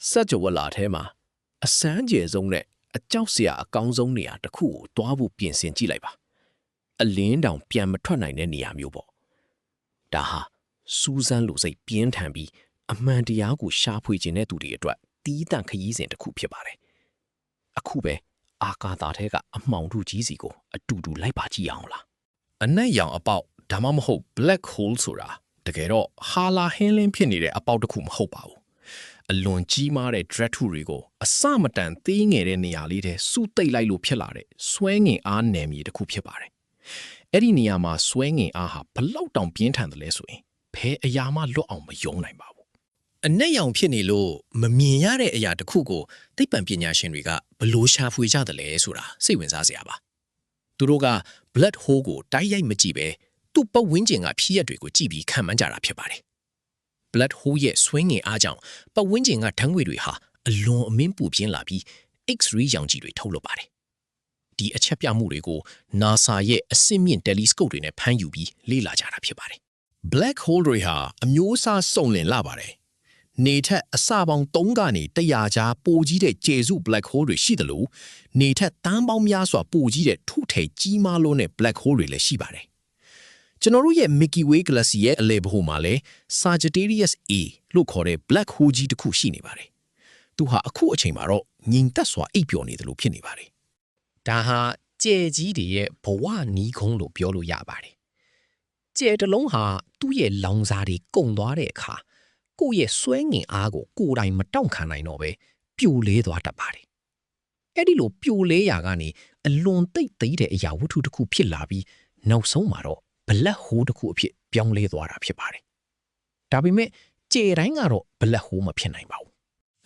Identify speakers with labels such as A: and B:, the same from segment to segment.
A: စัจ java လာထဲမှာအစမ်းကျယ်ဆုံးနဲ့အကြောက်စရာအကောင်းဆုံးနေရာတစ်ခုကိုတွားဖို့ပြင်ဆင်ကြည့်လိုက်ပါအလင်းတောင်ပြန်မထွက်နိုင်တဲ့နေရာမျိုးပေါ့ဒါဟာစူးစမ်းလို့စိတ်ပြင်းထန်ပြီးအမှန်တရားကိုရှာဖွေခြင်းတဲ့သူတွေအတွက်တီးတန့်ခရီးစဉ်တစ်ခုဖြစ်ပါတယ်အခုပဲအာကာသထဲကအမှောင်ထုကြီးစီကိုအတူတူလိုက်ပါကြည့်အောင်လားအနက်ရောင်အပေါက်ဒါမှမဟုတ် black hole ဆိုတာတကယ်တော့ဟာလာဟင်းလင်းဖြစ်နေတဲ့အပေါက်တစ်ခုမဟုတ်ပါဘူးအလွန်ကြီးမားတဲ့ dread ထုတွေကိုအစမတန်သေးငယ်တဲ့နေရာလေးထဲစုသိပ်လိုက်လို့ဖြစ်လာတဲ့ဆွဲငင်အားနယ်မြေတစ်ခုဖြစ်ပါတယ်အဲ့ဒီနေရာမှာဆွဲငင်အားဟာဘလောက်တောင်ပြင်းထန်တယ်လဲဆိုရင်ဘယ်အရာမှလွတ်အောင်မယုံနိုင်ပါဘူးအနက်ရောင်ဖြစ်နေလို့မမြင်ရတဲ့အရာတစ်ခုကိုသိပ္ပံပညာရှင်တွေကဘလို့ရှာဖွေကြတယ်လဲဆိုတာစိတ်ဝင်စားစရာပါသူတို့က blood hole ကိုတိုက်ရိုက်မကြည့်ပဲသူ့ပတ်ဝန်းကျင်ကဖြစ်ရပ်တွေကိုကြည့်ပြီးခံမှန်းကြတာဖြစ်ပါတယ် blood hole ရဲ့ဆွဲငင်အားကြောင့်ပတ်ဝန်းကျင်ကဓာတ်ငွေတွေဟာအလွန်အမင်းပူပြင်းလာပြီး X-ray ရောင်ခြည်တွေထုတ်လွှတ်ပါတယ်ဒီအချက်ပြမှုတွေကို NASA ရဲ့အဆင့်မြင့် telescope တွေနဲ့ဖမ်းယူပြီးလေ့လာကြတာဖြစ်ပါတယ် black hole တွေဟာအမျိုးအစားစုံလင်လာပါတယ်နေထက်အစပေါင်း3ကနေ100ကြားပိုကြီးတဲ့ကျေစု black hole တွေရှိတယ်လို့နေထက်တန်းပေါင်းများစွာပိုကြီးတဲ့ထုထဲကြီးမားလို့နဲ့ black hole တွေလည်းရှိပါတယ်ကျွန်တော်တို့ရဲ့ Milky Way Galaxy ရဲ့အလယ်ဘက်မှာလည်း Sagittarius A လို့ခေါ်တဲ့ black hole ကြီးတစ်ခုရှိနေပါတယ်သူဟာအခုအချိန်မှာတော့ငြိမ်သက်စွာအိပ်ပျော်နေတယ်လို့ဖြစ်နေပါတယ်ဒါဟာကြဲကြီးတွေရဲ့ဘဝနီးခုံးလို့ပြောလို့ရပါတယ်ကြဲတစ်လုံးဟာသူ့ရဲ့လောင်စာတွေကုန်သွားတဲ့အခါကိုယ့်ရဲ့ဆွဲငင်အားကိုကိုယ်တိုင်မတောင့်ခံနိုင်တော့ပဲပြိုလဲသွားတတ်ပါတယ်အဲ့ဒီလိုပြိုလဲရာကနေအလွန်သိပ်သိတဲ့အရာဝတ္ထုတစ်ခုဖြစ်လာပြီးနောက်ဆုံးမှာတော့black hole တစ်ခုအဖြစ်ပြောင်းလဲသွားတာဖြစ်ပါတယ်ဒါပေမဲ့ကြဲတိုင်းကတော့ black hole မဖြစ်နိုင်ပါဘူး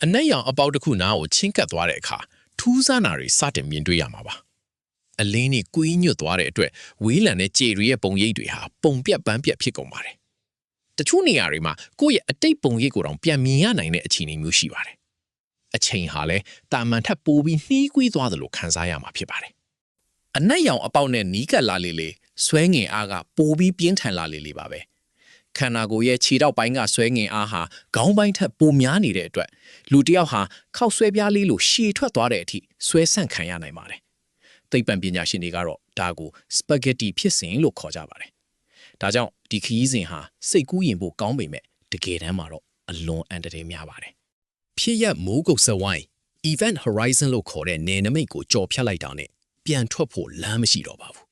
A: အနက်ရောင်အပေါက်တစ်ခုနားကိုချင်းကပ်သွားတဲ့အခါထူးဆန်းတာတွေစတင်မြင်တွေ့ရမှာပါအလင်းနဲ့ကွေးညွတ်သွားတဲ့အတွက်ဝေးလံတဲ့ကြဲတွေရဲ့ပုံရိပ်တွေဟာပုံပြက်ပန်းပြက်ဖြစ်ကုန်ပါတယ်တချို့နေရာတွေမှာကိုယ့်ရဲ့အတိတ်ပုံရိပ်ကိုတောင်ပြန်မြင်ရနိုင်တဲ့အခြေအနေမျိုးရှိပါတယ်အချိန်ဟာလည်းတာမန်ထက်ပိုပြီးနှီးကွေးသွားတယ်လို့ခံစားရမှာဖြစ်ပါတယ်အနက်ရောင်အပေါက်နဲ့နီးကပ်လာလေဆွဲငင်အားကပိုပြီးပြင်းထန်လာလေပါပဲခန္ဓာကိုယ်ရဲ့ခြေထောက်ပိုင်းကဆွဲငင်အားဟာခေါင်းပိုင်းထက်ပိုများနေတဲ့အတွက်လူတစ်ယောက်ဟာခောက်ဆွဲပြားလေးလိုရှည်ထွက်သွားတဲ့အထိဆွဲဆန့်ခံရနိုင်ပါတယ်သိပ္ပံပညာရှင်တွေကတော့ဒါကို spaghetti ဖြစ်စဉ်လို့ခေါ်ကြပါတယ်ဒါကြောင့်ဒီခရီးစဉ်ဟာစိတ်ကူးရင်ဖို့ကောင်းပေမဲ့တကယ်တမ်းမှာတော့အလွန်အန္တရာယ်များပါတယ်ဖြစ်ရပ်မိုးကုတ်စဝိုင်း event horizon လို့ခေါ်တဲ့နယ်နိမိတ်ကိုကြော်ဖြတ်လိုက်တာနဲ့ပြန်ထွက်ဖို့လမ်းမရှိတော့ပါဘူး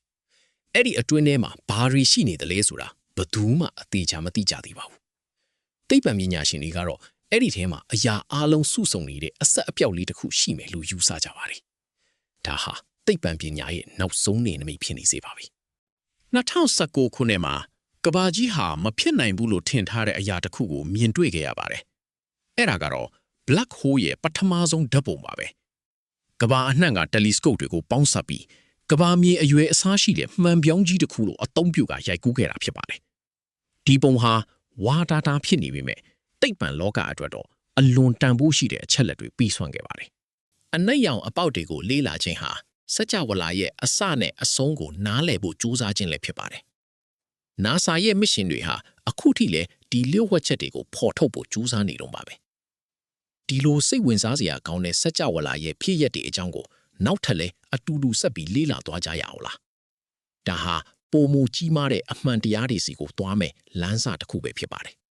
A: အဲ့ဒီအတွင်းထဲမှာဘာတွေရှိနေတယ်လဲဆိုတာဘယ်သူမှအသေးချာမသိကြသေးပါဘူးသိပ္ပံပညာရှင်တွေကတော့အဲ့ဒီထဲမှာအရာအလုံးစုဆုံနေတဲ့အဆက်အပြောက်လေးတစ်ခုရှိမယ်လို့ယူဆကြပါတယ်ဒါဟာသိပ္ပံပညာရဲ့နောက်ဆုံးနေနမိတ်ဖြစ်နေစေပါပြီ2019ခုနှစ်မှာကမ္ဘာကြီးဟာမဖြစ်နိုင်ဘူးလို့ထင်ထားတဲ့အရာတစ်ခုကိုမြင်တွေ့ခဲ့ရပါတယ်အဲ့ဒါကတော့ black hole ရဲ့ပထမဆုံးဓာတ်ပုံပါပဲကမ္ဘာအနှံ့က telescope တွေကိုပေါင်းစပ်ပြီးကမ္ဘာမြေအရွယ်အစားရှိတဲ့မှန်ပြောင်းကြီးတစ်ခုလိုအသုံးပြုကရိုက်ကူးခဲ့တာဖြစ်ပါတယ်ဒီပုံဟာဝါတာတာဖြစ်နေပေမဲ့သိပ္ပံလောကအတွက်တော့အလွန်တန်ဖိုးရှိတဲ့အချက်လက်တွေပြီးဆွမ်းခဲ့ပါတယ်အနက်ရောင်အပေါက်တွေကိုလေ့လာခြင်းဟာစัจ java လာရဲ့အစနဲ့အဆုံးကိုနားလည်ဖို့ကြိုးစားခြင်းလည်းဖြစ်ပါတယ်NASA ရဲ့ mission တွေဟာအခုထိလည်းဒီလျှို့ဝှက်ချက်တွေကိုဖော်ထုတ်ဖို့ကြိုးစားနေတော့ပါပဲဒီလိုစိတ်ဝင်စားစရာကောင်းတဲ့စัจ java လာရဲ့ဖြစ်ရပ်တွေအကြောင်းကိုနောက်ထပ်လည်းအတူတူဆက်ပြီးလေ့လာသွားကြရအောင်လားဒါဟာပုံမူကြီးမားတဲ့အမှန်တရားတွေစီကိုသွားမယ်လမ်းစာတစ်ခုပဲဖြစ်ပါတယ်